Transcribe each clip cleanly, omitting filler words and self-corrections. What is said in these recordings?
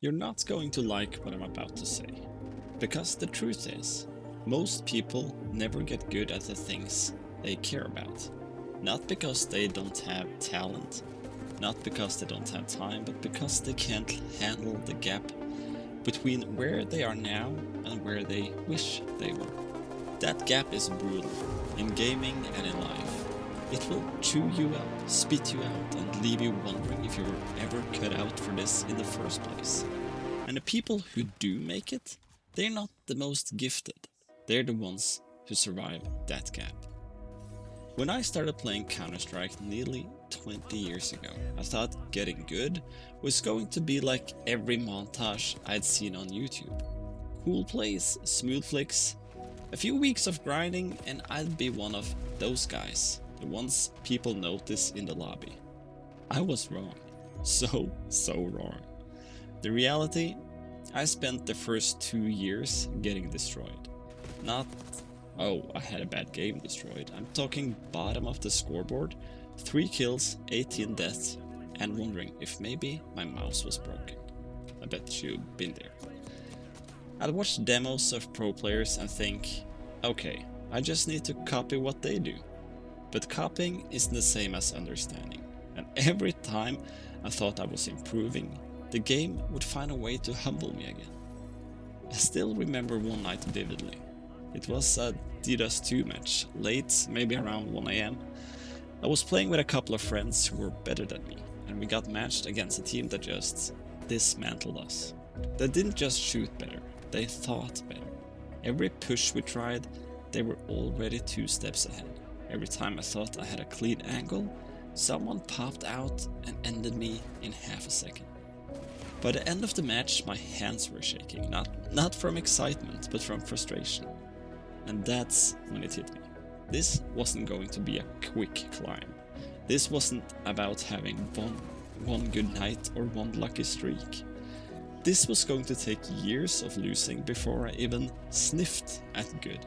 You're not going to like what I'm about to say. Because the truth is, most people never get good at the things they care about. Not because they don't have talent, not because they don't have time, but because they can't handle the gap between where they are now and where they wish they were. That gap is brutal, in gaming and in life. It will chew you up, spit you out, and leave you wondering if you were ever cut out for this in the first place. And the people who do make it, they're not the most gifted. They're the ones who survive that gap. When I started playing Counter-Strike nearly 20 years ago, I thought getting good was going to be like every montage I'd seen on YouTube. Cool plays, smooth flicks, a few weeks of grinding, and I'd be one of those guys, the ones people notice in the lobby. I was wrong. So wrong. The reality, I spent the first 2 years getting destroyed. Not, oh, I had a bad game destroyed. I'm talking bottom of the scoreboard, 3 kills, 18 deaths, and wondering if maybe my mouse was broken. I bet you've been there. I'd watch demos of pro players and think, okay, I just need to copy what they do. But copying isn't the same as understanding, and every time I thought I was improving, the game would find a way to humble me again. I still remember one night vividly. It was a DDoS 2 match, late, maybe around 1 am. I was playing with a couple of friends who were better than me, and we got matched against a team that just dismantled us. They didn't just shoot better, they thought better. Every push we tried, they were already 2 steps ahead. Every time I thought I had a clean angle, someone popped out and ended me in half a second. By the end of the match, my hands were shaking, not from excitement, but from frustration. And that's when it hit me. This wasn't going to be a quick climb. This wasn't about having one good night or one lucky streak. This was going to take years of losing before I even sniffed at good.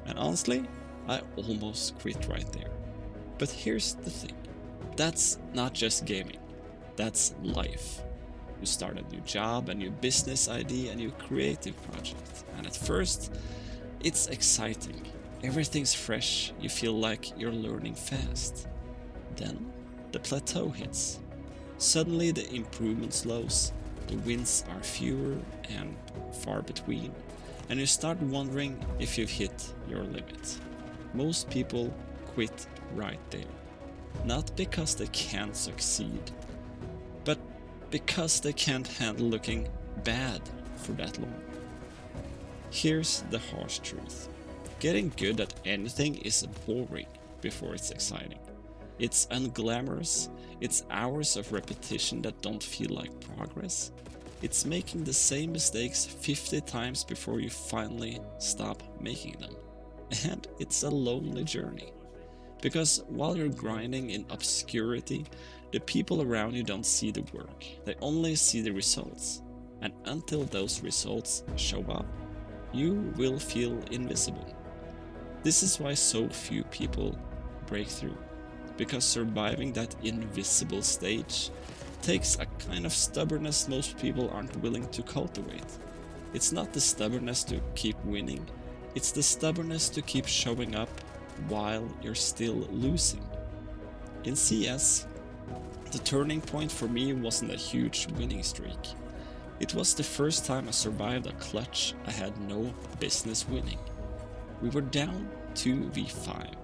And honestly, I almost quit right there. But here's the thing. That's not just gaming. That's life. You start a new job, a new business idea, a new creative project. And at first, it's exciting. Everything's fresh. You feel like you're learning fast. Then the plateau hits. Suddenly the improvement slows. The wins are fewer and far between. And you start wondering if you've hit your limit. Most people quit right there. Not because they can't succeed, but because they can't handle looking bad for that long. Here's the harsh truth. Getting good at anything is boring before it's exciting. It's unglamorous, it's hours of repetition that don't feel like progress. It's making the same mistakes 50 times before you finally stop making them. And it's a lonely journey. Because while you're grinding in obscurity, the people around you don't see the work, they only see the results. And until those results show up, you will feel invisible. This is why so few people break through, because surviving that invisible stage takes a kind of stubbornness most people aren't willing to cultivate. It's not the stubbornness to keep winning, it's the stubbornness to keep showing up while you're still losing. In CS, the turning point for me wasn't a huge winning streak. It was the first time I survived a clutch I had no business winning. We were down 2v5.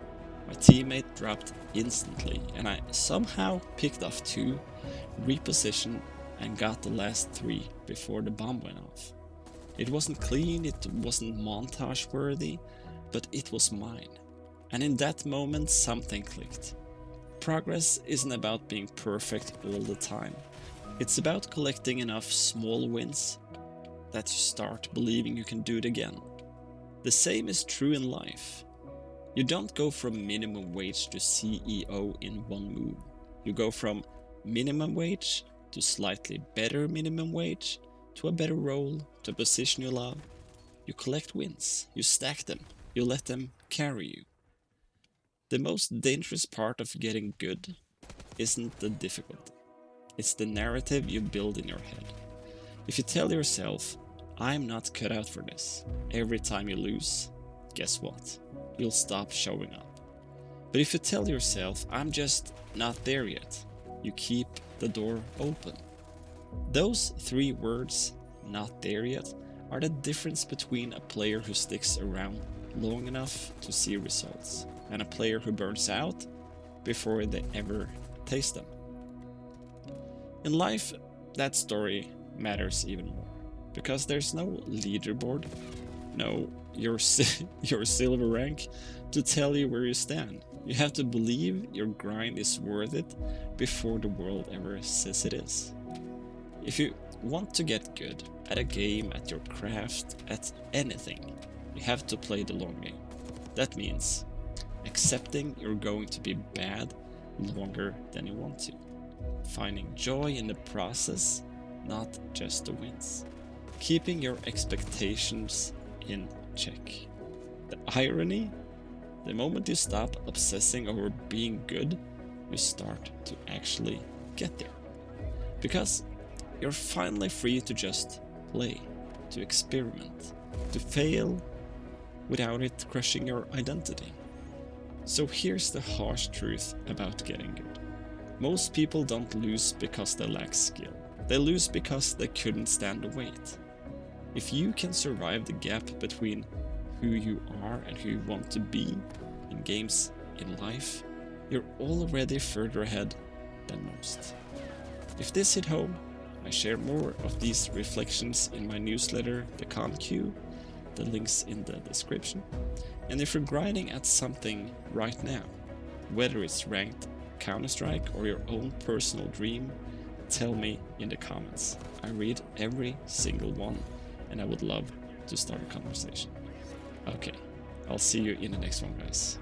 My teammate dropped instantly, and I somehow picked off 2, repositioned, and got the last 3 before the bomb went off. It wasn't clean, it wasn't montage worthy, but it was mine. And in that moment, something clicked. Progress isn't about being perfect all the time. It's about collecting enough small wins that you start believing you can do it again. The same is true in life. You don't go from minimum wage to CEO in one move. You go from minimum wage to slightly better minimum wage to a better role, to a position you love. You collect wins, you stack them, you let them carry you. The most dangerous part of getting good isn't the difficulty. It's the narrative you build in your head. If you tell yourself, I'm not cut out for this, every time you lose, guess what? You'll stop showing up. But if you tell yourself, I'm just not there yet, you keep the door open. Those 3 words, not there yet, are the difference between a player who sticks around long enough to see results and a player who burns out before they ever taste them. In life, that story matters even more, because there's no leaderboard, no your silver rank to tell you where you stand. You have to believe your grind is worth it before the world ever says it is. If you want to get good at a game, at your craft, at anything, you have to play the long game. That means accepting you're going to be bad longer than you want to. Finding joy in the process, not just the wins. Keeping your expectations in check. The irony, the moment you stop obsessing over being good, you start to actually get there. Because you're finally free to just play, to experiment, to fail without it crushing your identity. So here's the harsh truth about getting good. Most people don't lose because they lack skill. They lose because they couldn't stand the wait. If you can survive the gap between who you are and who you want to be in games, in life, you're already further ahead than most. If this hit home, I share more of these reflections in my newsletter, The Calm Cube. The link's in the description. And if you're grinding at something right now, whether it's ranked Counter-Strike or your own personal dream, tell me in the comments. I read every single one, and I would love to start a conversation. Okay, I'll see you in the next one, guys.